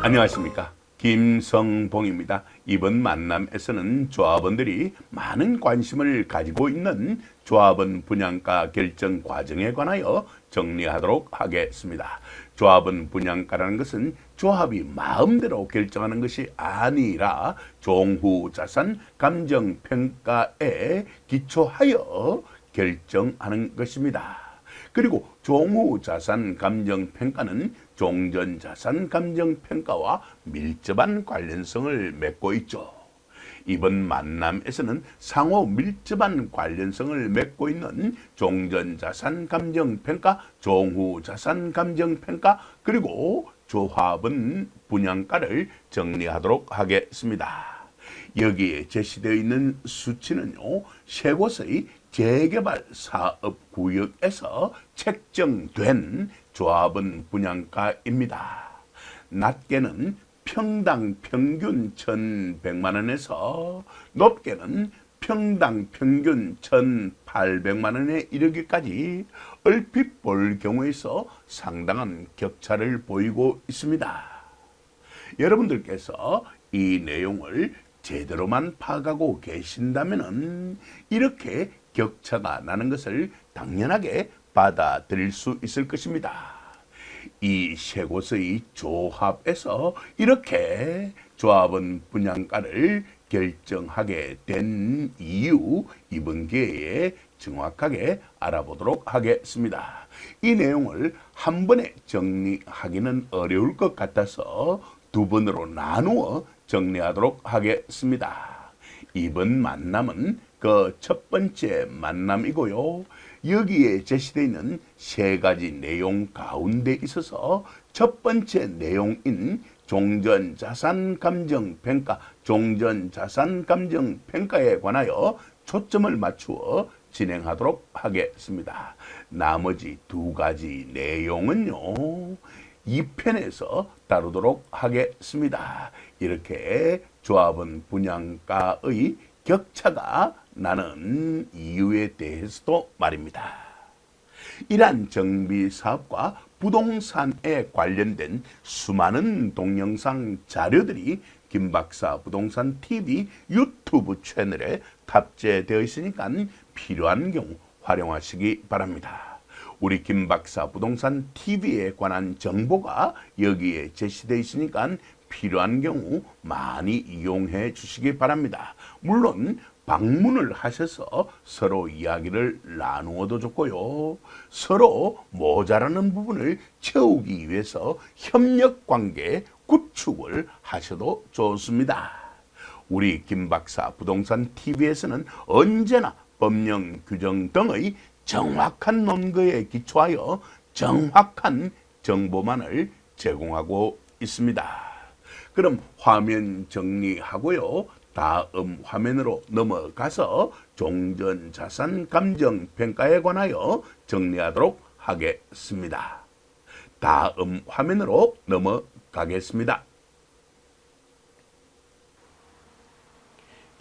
안녕하십니까, 김성봉입니다. 이번 만남에서는 조합원들이 많은 관심을 가지고 있는 조합원 분양가 결정 과정에 관하여 정리하도록 하겠습니다. 조합원 분양가라는 것은 조합이 마음대로 결정하는 것이 아니라 종후자산 감정평가에 기초하여 결정하는 것입니다. 그리고 종후자산 감정평가는 종전자산 감정평가와 밀접한 관련성을 맺고 있죠. 이번 만남에서는 상호 밀접한 관련성을 맺고 있는 종전자산 감정평가, 종후자산 감정평가, 그리고 조합원 분양가를 정리하도록 하겠습니다. 여기에 제시되어 있는 수치는요, 세 곳의 재개발 사업구역에서 책정된 조합원 분양가입니다. 낮게는 평당 평균 1,100만원에서 높게는 평당 평균 1,800만원에 이르기까지 얼핏 볼 경우에서 상당한 격차를 보이고 있습니다. 여러분들께서 이 내용을 제대로만 파악하고 계신다면 이렇게 격차가 나는 것을 당연하게 받아들일 수 있을 것입니다. 이 세 곳의 조합에서 이렇게 조합원 분양가를 결정하게 된 이유, 이번 기회에 정확하게 알아보도록 하겠습니다. 이 내용을 한 번에 정리하기는 어려울 것 같아서 두 번으로 나누어 정리하도록 하겠습니다. 이번 만남은 그 첫 번째 만남이고요. 여기에 제시되어 있는 세 가지 내용 가운데 있어서 첫 번째 내용인 종전자산 감정평가, 종전자산 감정평가에 관하여 초점을 맞추어 진행하도록 하겠습니다. 나머지 두 가지 내용은요, 2편에서 다루도록 하겠습니다. 이렇게 조합원 분양가의 격차가 나는 이유에 대해서도 말입니다. 이러한 정비사업과 부동산에 관련된 수많은 동영상 자료들이 김박사 부동산 TV 유튜브 채널에 탑재되어 있으니까 필요한 경우 활용하시기 바랍니다. 우리 김박사 부동산 TV에 관한 정보가 여기에 제시되어 있으니까 필요한 경우 많이 이용해 주시기 바랍니다. 물론 방문을 하셔서 서로 이야기를 나누어도 좋고요. 서로 모자라는 부분을 채우기 위해서 협력관계 구축을 하셔도 좋습니다. 우리 김박사 부동산 TV에서는 언제나 법령 규정 등의 정확한 논거에 기초하여 정확한 정보만을 제공하고 있습니다. 그럼 화면 정리하고요. 다음 화면으로 넘어가서 종전자산 감정평가에 관하여 정리하도록 하겠습니다. 다음 화면으로 넘어가겠습니다.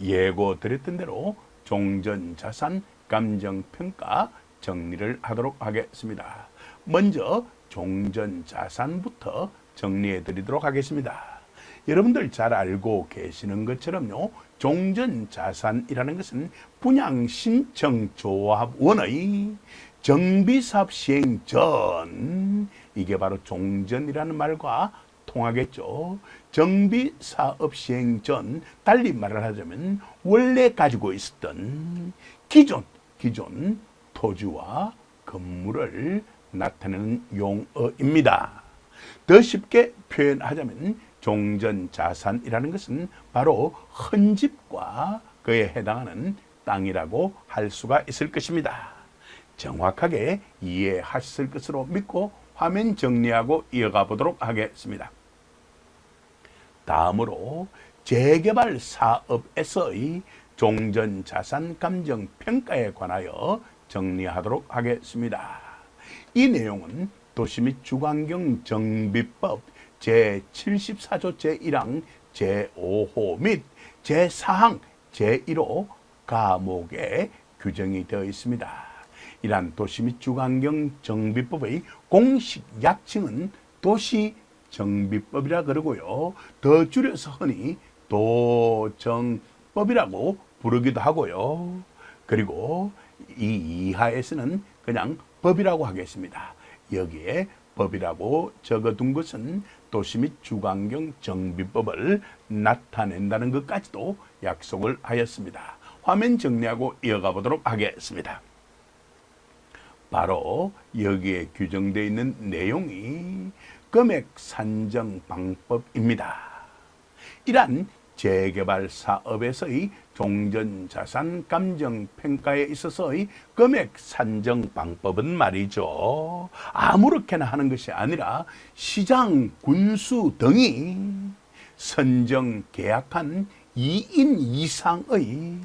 예고드렸던 대로 종전자산 감정평가 정리를 하도록 하겠습니다. 먼저 종전자산부터 정리해 드리도록 하겠습니다. 여러분들 잘 알고 계시는 것처럼요, 종전자산이라는 것은 분양신청조합원의 정비사업 시행 전, 이게 바로 종전이라는 말과 통하겠죠. 정비사업 시행 전, 달리 말을 하자면 원래 가지고 있었던 기존 토지와 건물을 나타내는 용어입니다. 더 쉽게 표현하자면 종전자산이라는 것은 바로 헌집과 그에 해당하는 땅이라고 할 수가 있을 것입니다. 정확하게 이해하셨을 것으로 믿고 화면 정리하고 이어가 보도록 하겠습니다. 다음으로 재개발 사업에서의 종전자산 감정평가에 관하여 정리하도록 하겠습니다. 이 내용은 도시 및 주거환경 정비법 제74조 제1항 제5호 및 제4항 제1호 과목에 규정이 되어 있습니다. 이러한 도시 및 주거환경 정비법의 공식 약칭은 도시 정비법이라 그러고요. 더 줄여서 흔히 도정법이라고 부르기도 하고요. 그리고 이 이하에서는 그냥 법이라고 하겠습니다. 여기에 법이라고 적어둔 것은 도시 및 주관경 정비법을 나타낸다는 것까지도 약속을 하였습니다. 화면 정리하고 이어가 보도록 하겠습니다. 바로 여기에 규정되어 있는 내용이 금액 산정 방법입니다. 이러한 재개발 사업에서의 종전자산 감정 평가에 있어서의 금액 산정 방법은 말이죠. 아무렇게나 하는 것이 아니라 시장, 군수 등이 선정 계약한 2인 이상의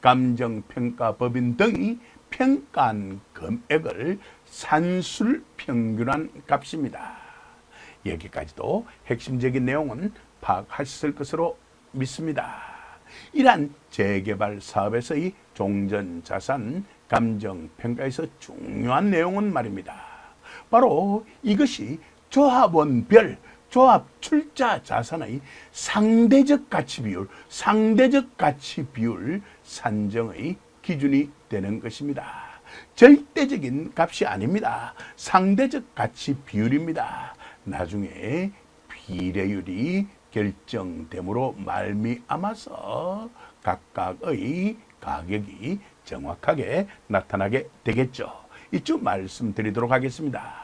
감정평가법인 등이 평가한 금액을 산술 평균한 값입니다. 여기까지도 핵심적인 내용은 파악하셨을 것으로 믿습니다. 이러한 재개발 사업에서의 종전자산 감정평가에서 중요한 내용은 말입니다. 바로 이것이 조합원별 조합 출자 자산의 상대적 가치 비율 산정의 기준이 되는 것입니다. 절대적인 값이 아닙니다. 상대적 가치 비율입니다. 나중에 비례율이 결정됨으로 말미암아서 각각의 가격이 정확하게 나타나게 되겠죠. 이쪽 말씀드리도록 하겠습니다.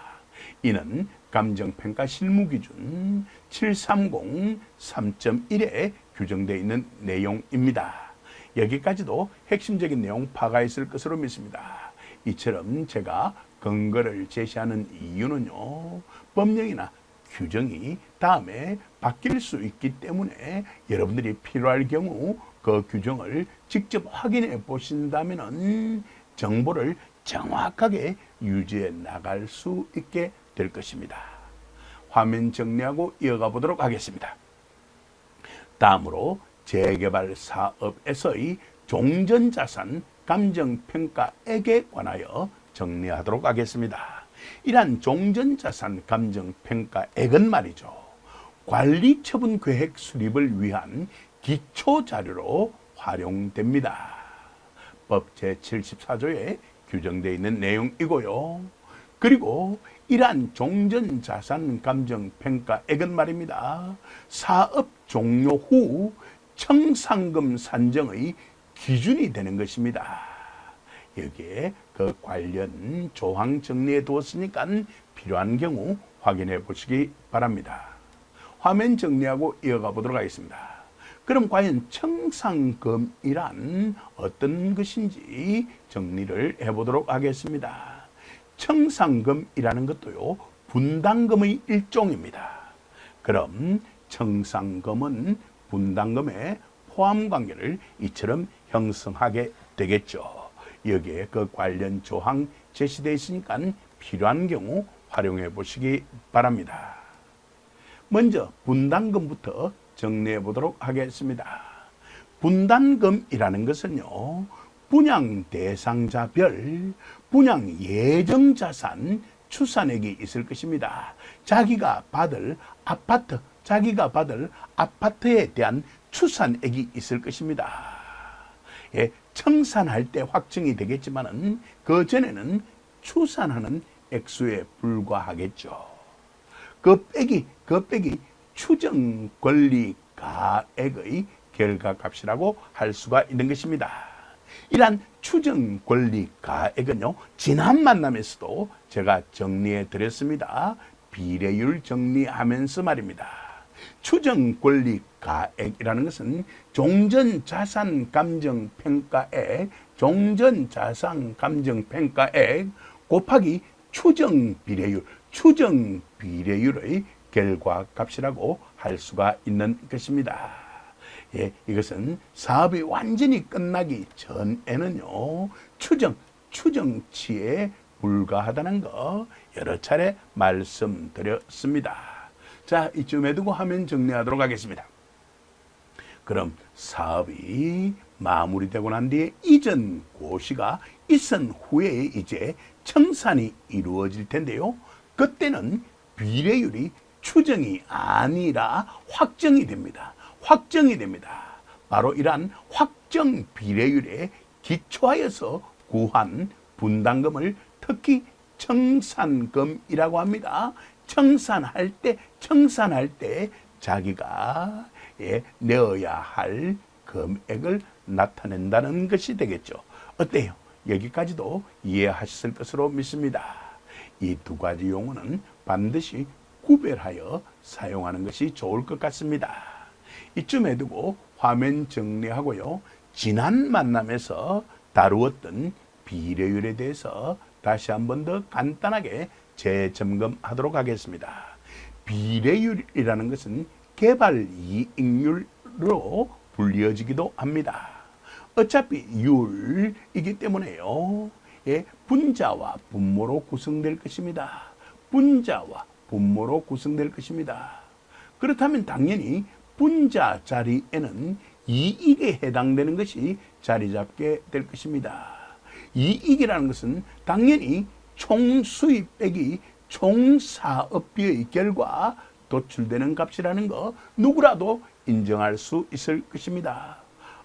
이는 감정평가 실무기준 730 3.1에 규정되어 있는 내용입니다. 여기까지도 핵심적인 내용 파악했을 것으로 믿습니다. 이처럼 제가 근거를 제시하는 이유는요, 법령이나 규정이 다음에 바뀔 수 있기 때문에 여러분들이 필요할 경우 그 규정을 직접 확인해 보신다면 정보를 정확하게 유지해 나갈 수 있게 될 것입니다. 화면 정리하고 이어가 보도록 하겠습니다. 다음으로 재개발 사업에서의 종전자산 감정평가액에 관하여 정리하도록 하겠습니다. 이러한 종전자산 감정평가액은 말이죠, 관리처분계획 수립을 위한 기초자료로 활용됩니다. 법 제74조에 규정되어 있는 내용이고요. 그리고 이러한 종전자산 감정평가액은 말입니다, 사업 종료 후 청산금 산정의 기준이 되는 것입니다. 여기에 그 관련 조항 정리해 두었으니까 필요한 경우 확인해 보시기 바랍니다. 화면 정리하고 이어가 보도록 하겠습니다. 그럼 과연 청산금이란 어떤 것인지 정리를 해보도록 하겠습니다. 청산금이라는 것도요, 분담금의 일종입니다. 그럼 청산금은 분담금의 포함관계를 이처럼 형성하게 되겠죠. 여기에 그 관련 조항 제시되어 있으니까 필요한 경우 활용해 보시기 바랍니다. 먼저 분담금부터 정리해 보도록 하겠습니다. 분담금이라는 것은요, 분양 대상자별 분양 예정자산 추산액이 있을 것입니다. 자기가 받을 아파트에 대한 추산액이 있을 것입니다. 예, 청산할 때 확정이 되겠지만은 그 전에는 추산하는 액수에 불과하겠죠. 그 빼기 추정 권리 가액의 결과값이라고 할 수가 있는 것입니다. 이러한 추정 권리 가액은요, 지난 만남에서도 제가 정리해 드렸습니다. 비례율 정리하면서 말입니다. 추정 권리 가액이라는 것은 종전자산 감정평가액 곱하기 추정 비례율의 결과값이라고 할 수가 있는 것입니다. 예, 이것은 사업이 완전히 끝나기 전에는요, 추정치에 불과하다는 거 여러 차례 말씀드렸습니다. 자, 이쯤에 두고 화면 정리하도록 하겠습니다. 그럼 사업이 마무리되고 난 뒤에 이전 고시가 있은 후에 이제 청산이 이루어질 텐데요. 그때는 비례율이 추정이 아니라 확정이 됩니다. 확정이 됩니다. 바로 이러한 확정 비례율에 기초하여서 구한 분담금을 특히 청산금이라고 합니다. 청산할 때 자기가 내어야 할 금액을 나타낸다는 것이 되겠죠. 어때요? 여기까지도 이해하셨을 것으로 믿습니다. 이 두 가지 용어는 반드시 구별하여 사용하는 것이 좋을 것 같습니다. 이쯤에 두고 화면 정리하고요. 지난 만남에서 다루었던 비례율에 대해서 다시 한 번 더 간단하게 재점검하도록 하겠습니다. 비례율이라는 것은 개발이익률로 불려지기도 합니다. 어차피 율이기 때문에요. 분자와 분모로 구성될 것입니다. 분자와 분모로 구성될 것입니다. 그렇다면 당연히 분자 자리에는 이익에 해당되는 것이 자리 잡게 될 것입니다. 이익이라는 것은 당연히 총수입 빼기 총사업비의 결과 도출되는 값이라는 거 누구라도 인정할 수 있을 것입니다.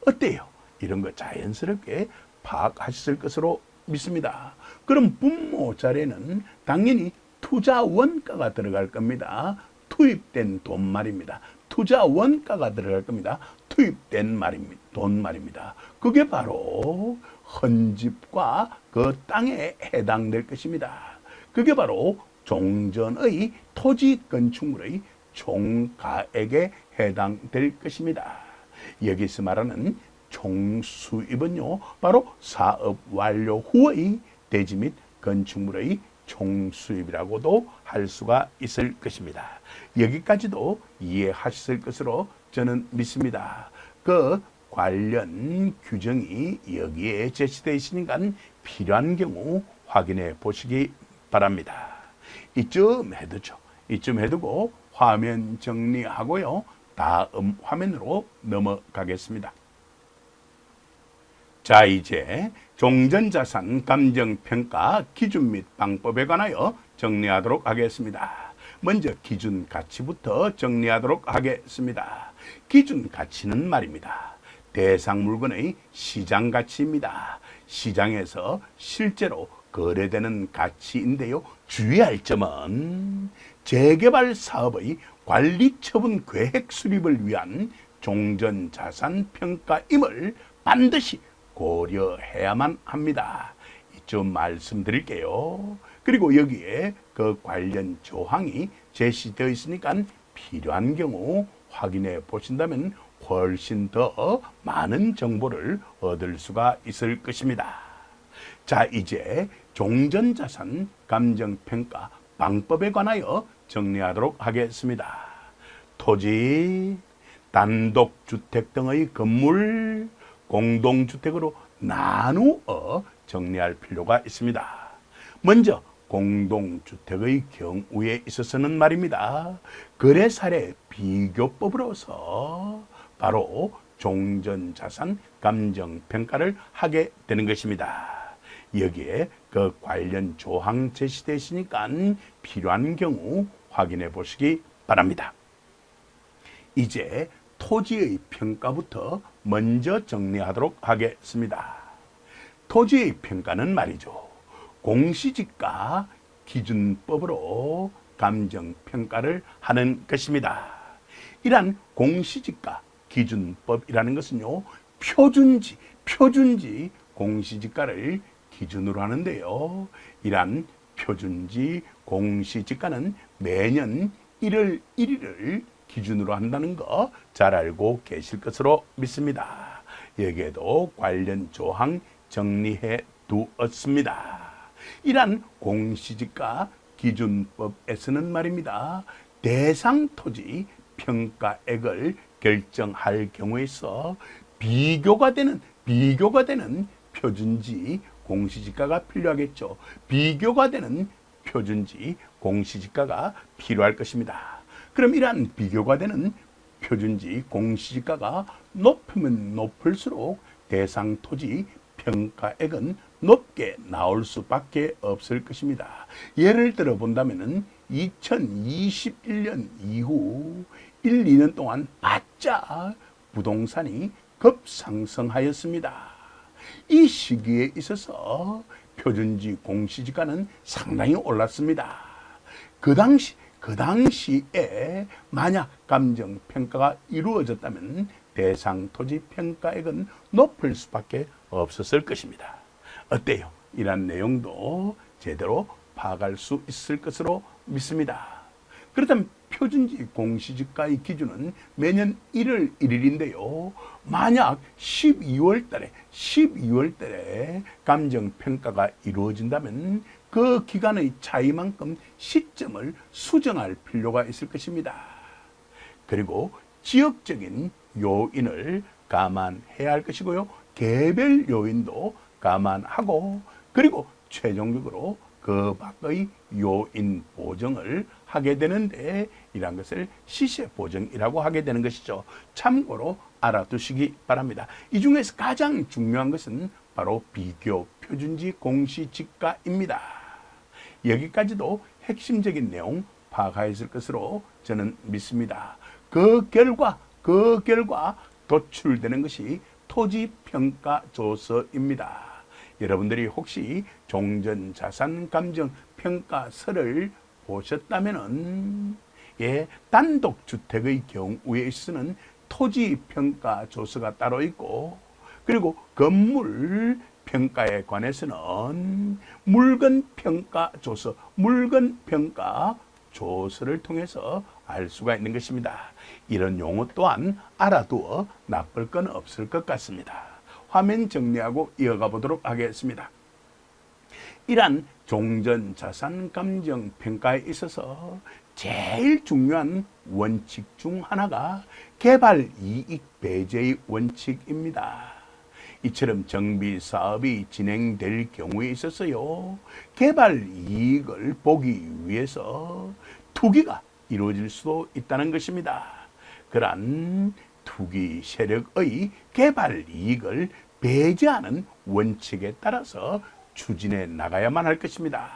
어때요? 이런 거 자연스럽게 파악하셨을 것으로 믿습니다. 그럼 분모 자리에는 당연히 투자 원가가 들어갈 겁니다. 투입된 돈 말입니다. 투자 원가가 들어갈 겁니다. 투입된 돈 말입니다. 그게 바로 헌집과 그 땅에 해당될 것입니다. 그게 바로 종전의 토지 건축물의 총가액에 해당될 것입니다. 여기서 말하는 총수입은요, 바로 사업 완료 후의 대지 및 건축물의 총수입이라고도 할 수가 있을 것입니다. 여기까지도 이해하셨을 것으로 저는 믿습니다. 그 관련 규정이 여기에 제시되어 있으니까 필요한 경우 확인해 보시기 바랍니다. 이쯤 해두죠. 이쯤 해두고 화면 정리하고요. 다음 화면으로 넘어가겠습니다. 자, 이제 종전자산 감정평가 기준 및 방법에 관하여 정리하도록 하겠습니다. 먼저 기준 가치부터 정리하도록 하겠습니다. 기준 가치는 말입니다. 대상 물건의 시장 가치입니다. 시장에서 실제로 거래되는 가치인데요. 주의할 점은 재개발 사업의 관리 처분 계획 수립을 위한 종전자산 평가임을 반드시 고려해야만 합니다. 이쯤 말씀드릴게요. 그리고 여기에 그 관련 조항이 제시되어 있으니까 필요한 경우 확인해 보신다면 훨씬 더 많은 정보를 얻을 수가 있을 것입니다. 자, 이제 종전자산 감정평가 방법에 관하여 정리하도록 하겠습니다. 토지, 단독주택 등의 건물, 공동주택으로 나누어 정리할 필요가 있습니다. 먼저 공동주택의 경우에 있어서는 말입니다. 거래사례 비교법으로서 바로 종전자산 감정평가를 하게 되는 것입니다. 여기에 그 관련 조항 제시되어 있으니까 필요한 경우 확인해 보시기 바랍니다. 이제 토지의 평가부터 먼저 정리하도록 하겠습니다. 토지의 평가는 말이죠. 공시지가 기준법으로 감정평가를 하는 것입니다. 이러한 공시지가 기준법이라는 것은요, 표준지 공시지가를 기준으로 하는데요. 이러한 표준지 공시지가는 매년 1월 1일을 기준으로 한다는 거 잘 알고 계실 것으로 믿습니다. 여기에도 관련 조항 정리해 두었습니다. 이러한 공시지가 기준법에서는 말입니다. 대상 토지 평가액을 결정할 경우에 있어 비교가 되는 표준지 공시지가가 필요하겠죠. 비교가 되는 표준지 공시지가가 필요할 것입니다. 그럼 이러한 비교가 되는 표준지 공시지가가 높으면 높을수록 대상 토지 평가액은 높게 나올 수밖에 없을 것입니다. 예를 들어 본다면은 2021년 이후 1, 2년 동안 바짝 부동산이 급상승하였습니다. 이 시기에 있어서 표준지 공시지가는 상당히 올랐습니다. 그 당시에 만약 감정평가가 이루어졌다면 대상 토지 평가액은 높을 수밖에 없었을 것입니다. 어때요? 이런 내용도 제대로 파악할 수 있을 것으로 믿습니다. 그렇다면 표준지 공시지가의 기준은 매년 1월 1일인데요. 만약 12월 달에 감정평가가 이루어진다면 그 기간의 차이만큼 시점을 수정할 필요가 있을 것입니다. 그리고 지역적인 요인을 감안해야 할 것이고요. 개별 요인도 감안하고 그리고 최종적으로 그 밖의 요인 보정을 하게 되는데 이러한 것을 시세 보정이라고 하게 되는 것이죠. 참고로 알아두시기 바랍니다. 이 중에서 가장 중요한 것은 바로 비교 표준지 공시지가입니다. 여기까지도 핵심적인 내용 파악하였을 것으로 저는 믿습니다. 그 결과 도출되는 것이 토지평가조서입니다. 여러분들이 혹시 종전자산감정평가서를 보셨다면은 단독주택의 경우에 있어서는 토지평가조서가 따로 있고 그리고 건물 평가에 관해서는 물건평가조서를 통해서 알 수가 있는 것입니다. 이런 용어 또한 알아두어 나쁠 건 없을 것 같습니다. 화면 정리하고 이어가 보도록 하겠습니다. 이러한 종전자산감정평가에 있어서 제일 중요한 원칙 중 하나가 개발이익배제의 원칙입니다. 이처럼 정비사업이 진행될 경우에 있어서요. 개발이익을 보기 위해서 투기가 이루어질 수도 있다는 것입니다. 그러한 투기 세력의 개발이익을 배제하는 원칙에 따라서 추진해 나가야만 할 것입니다.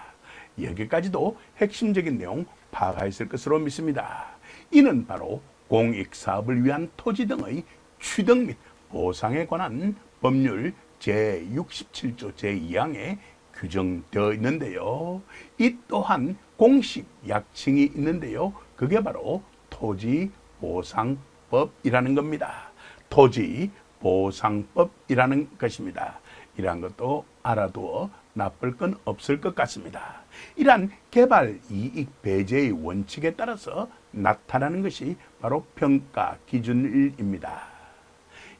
여기까지도 핵심적인 내용 파악하였을 것으로 믿습니다. 이는 바로 공익사업을 위한 토지 등의 취득 및 보상에 관한 법률 제67조 제2항에 규정되어 있는데요. 이 또한 공식 약칭이 있는데요. 그게 바로 토지보상법이라는 겁니다. 토지보상법이라는 것입니다. 이러한 것도 알아두어 나쁠 건 없을 것 같습니다. 이러한 개발이익 배제의 원칙에 따라서 나타나는 것이 바로 평가 기준일입니다.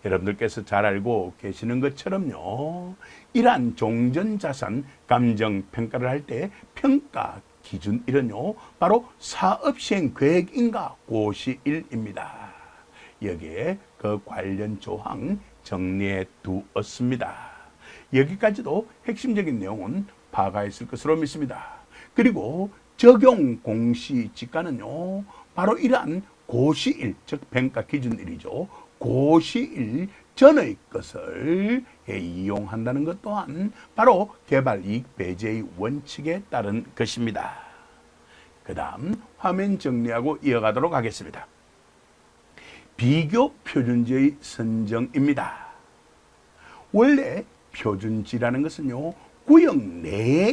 여러분들께서 잘 알고 계시는 것처럼요. 이러한 종전자산 감정평가를 할 때 평가 기준일은요. 바로 사업시행계획인가 고시일입니다. 여기에 그 관련 조항 정리해 두었습니다. 여기까지도 핵심적인 내용은 파악하였을 것으로 믿습니다. 그리고 적용 공시지가는요. 바로 이러한 고시일, 즉 평가 기준일이죠. 고시일 전의 것을 이용한다는 것 또한 바로 개발이익 배제의 원칙에 따른 것입니다. 그 다음 화면 정리하고 이어가도록 하겠습니다. 비교 표준지의 선정입니다. 원래 표준지라는 것은요, 구역 내에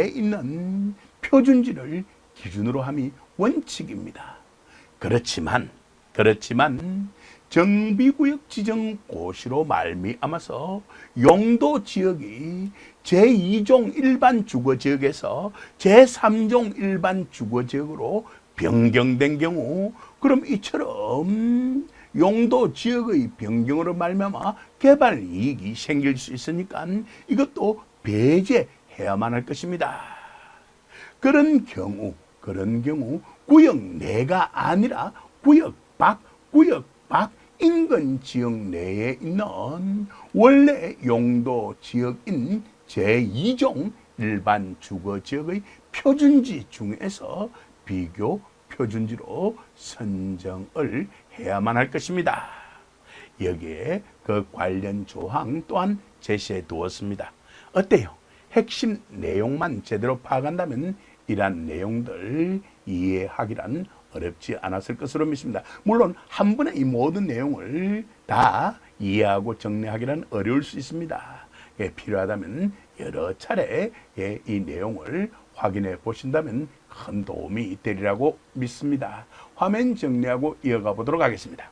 있는 표준지를 기준으로 함이 원칙입니다. 그렇지만 정비구역 지정 고시로 말미암아서 용도 지역이 제2종 일반 주거지역에서 제3종 일반 주거지역으로 변경된 경우, 그럼 이처럼 용도 지역의 변경으로 말미암아 개발 이익이 생길 수 있으니까 이것도 배제해야만 할 것입니다. 그런 경우 구역 내가 아니라 구역 밖 인근 지역 내에 있는 원래 용도 지역인 제2종 일반 주거 지역의 표준지 중에서 비교 표준지로 선정을 해야만 할 것입니다. 여기에 그 관련 조항 또한 제시해 두었습니다. 어때요? 핵심 내용만 제대로 파악한다면 이러한 내용들 이해하기란 어렵지 않았을 것으로 믿습니다. 물론 한 번에 이 모든 내용을 다 이해하고 정리하기란 어려울 수 있습니다. 필요하다면 여러 차례 이 내용을 확인해 보신다면 큰 도움이 되리라고 믿습니다. 화면 정리하고 이어가 보도록 하겠습니다.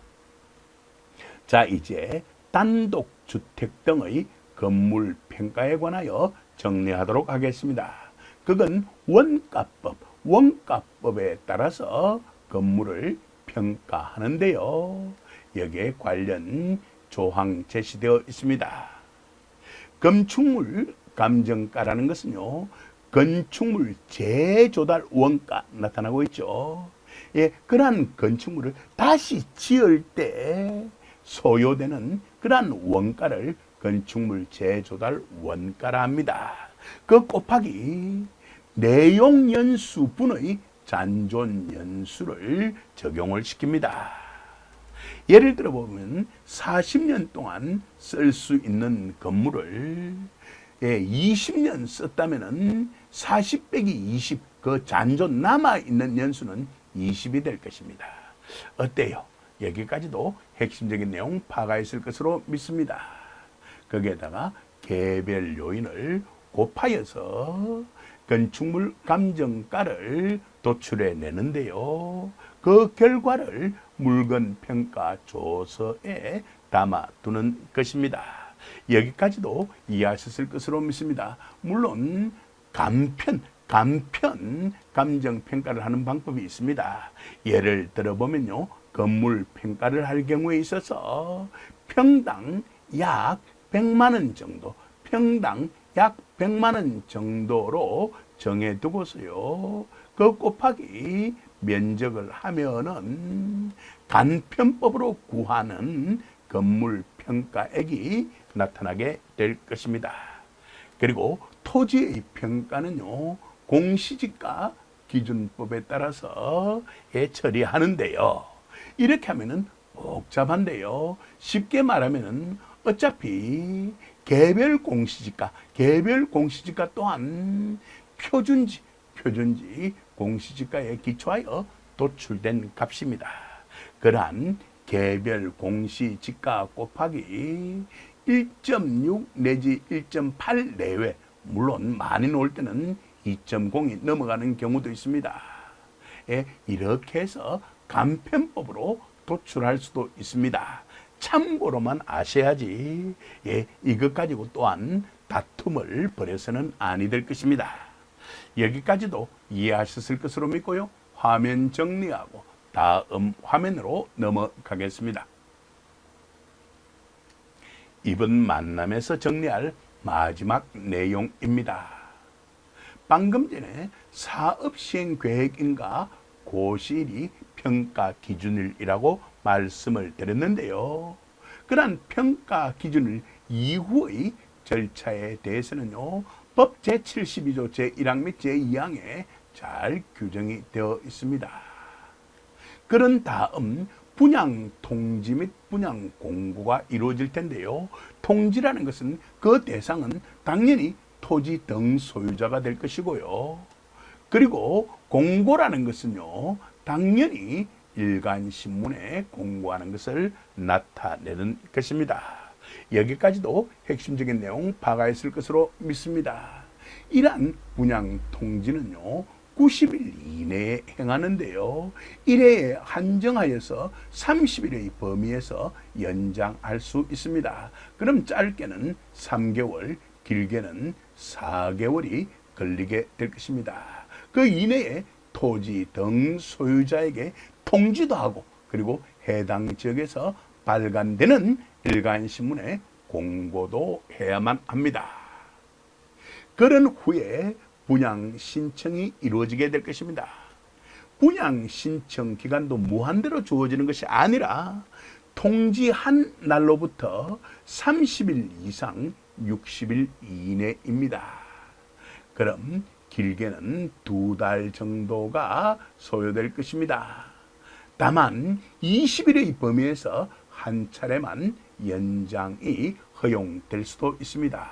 자, 이제 단독주택 등의 건물 평가에 관하여 정리하도록 하겠습니다. 그건 원가법에 따라서 건물을 평가하는데요. 여기에 관련 조항 제시되어 있습니다. 건축물 감정가라는 것은요, 건축물 재조달 원가 나타나고 있죠. 그러한 건축물을 다시 지을 때 소요되는 그러한 원가를 건축물 재조달 원가라 합니다. 그 곱하기 내용연수분의 잔존연수를 적용을 시킵니다. 예를 들어 보면 40년 동안 쓸 수 있는 건물을 20년 썼다면 40 빼기 20, 그 잔존 남아있는 연수는 20이 될 것입니다. 어때요? 여기까지도 핵심적인 내용 파악했을 것으로 믿습니다. 거기에다가 개별 요인을 곱하여서 건축물 감정가를 도출해 내는데요. 그 결과를 물건 평가 조서에 담아두는 것입니다. 여기까지도 이해하셨을 것으로 믿습니다. 물론 간편 감정 평가를 하는 방법이 있습니다. 예를 들어보면요, 건물 평가를 할 경우에 있어서 평당 약 100만 원 정도, 평당 약 100만 원 정도로 정해두고서요, 그 곱하기 면적을 하면은 간편법으로 구하는 건물 평가액이 나타나게 될 것입니다. 그리고 토지의 평가는요, 공시지가 기준법에 따라서 처리하는데요. 이렇게 하면은 복잡한데요. 쉽게 말하면은 어차피 개별 공시지가 또한 표준지 공시지가에 기초하여 도출된 값입니다. 그러한 개별 공시지가 곱하기 1.6 내지 1.8 내외, 물론 많이 나올 때는 2.0이 넘어가는 경우도 있습니다. 이렇게 해서 간편법으로 도출할 수도 있습니다. 참고로만 아셔야지 이것 가지고 또한 다툼을 벌여서는 아니 될 것입니다. 여기까지도 이해하셨을 것으로 믿고요. 화면 정리하고 다음 화면으로 넘어가겠습니다. 이번 만남에서 정리할 마지막 내용입니다. 방금 전에 사업시행계획인가 고시일이 평가 기준일이라고 말씀을 드렸는데요. 그러한 평가 기준일 이후의 절차에 대해서는요, 법 제72조 제1항 및 제2항에 잘 규정이 되어 있습니다. 그런 다음 분양 통지 및 분양 공고가 이루어질 텐데요. 통지라는 것은 그 대상은 당연히 토지 등 소유자가 될 것이고요. 그리고 공고라는 것은요, 당연히 일간신문에 공고하는 것을 나타내는 것입니다. 여기까지도 핵심적인 내용 파악했을 것으로 믿습니다. 이러한 분양 통지는요, 90일 이내에 행하는데요. 1회에 한정하여서 30일의 범위에서 연장할 수 있습니다. 그럼 짧게는 3개월, 길게는 4개월이 걸리게 될 것입니다. 그 이내에 토지 등 소유자에게 통지도 하고, 그리고 해당 지역에서 발간되는 일간신문에 공고도 해야만 합니다. 그런 후에 분양 신청이 이루어지게 될 것입니다. 분양 신청 기간도 무한대로 주어지는 것이 아니라 통지한 날로부터 30일 이상 60일 이내입니다. 그럼 길게는 2달 정도가 소요될 것입니다. 다만 20일의 범위에서 한 차례만 연장이 허용될 수도 있습니다.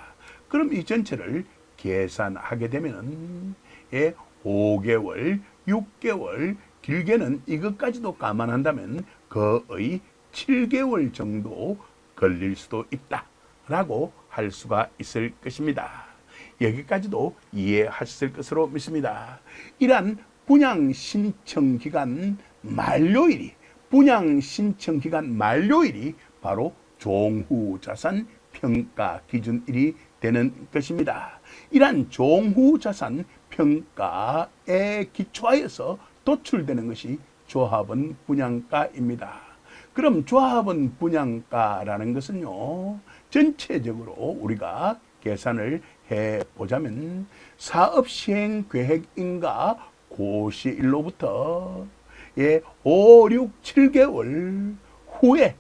그럼 이 전체를 계산하게 되면은 5개월, 6개월, 길게는 이것까지도 감안한다면 거의 7개월 정도 걸릴 수도 있다라고 할 수가 있을 것입니다. 여기까지도 이해하셨을 것으로 믿습니다. 이러한 분양 신청 기간 만료일이 바로 종후자산 평가 기준일이 되는 것입니다. 이러한 종후자산 평가에 기초하여서 도출되는 것이 조합원 분양가입니다. 그럼 조합원 분양가라는 것은요, 전체적으로 우리가 계산을 해보자면 사업시행계획인가 고시일로부터 5, 6, 7개월 후에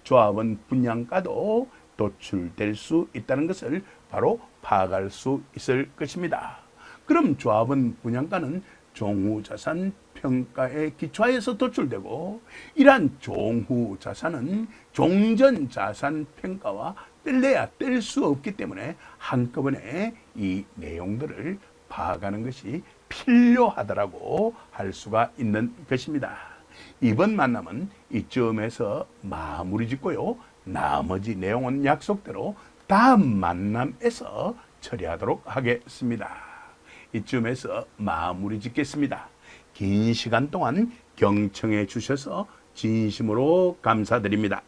조합원 분양가도 도출될 수 있다는 것을 바로 파악할 수 있을 것입니다. 그럼 조합원 분양가는 종후자산 평가에 기초하여서 도출되고, 이러한 종후자산은 종전자산 평가와 뗄래야 뗄 수 없기 때문에 한꺼번에 이 내용들을 파악하는 것이 필요하다라고 할 수가 있는 것입니다. 이번 만남은 이쯤에서 마무리 짓고요, 나머지 내용은 약속대로 다음 만남에서 처리하도록 하겠습니다. 이쯤에서 마무리 짓겠습니다. 긴 시간 동안 경청해 주셔서 진심으로 감사드립니다.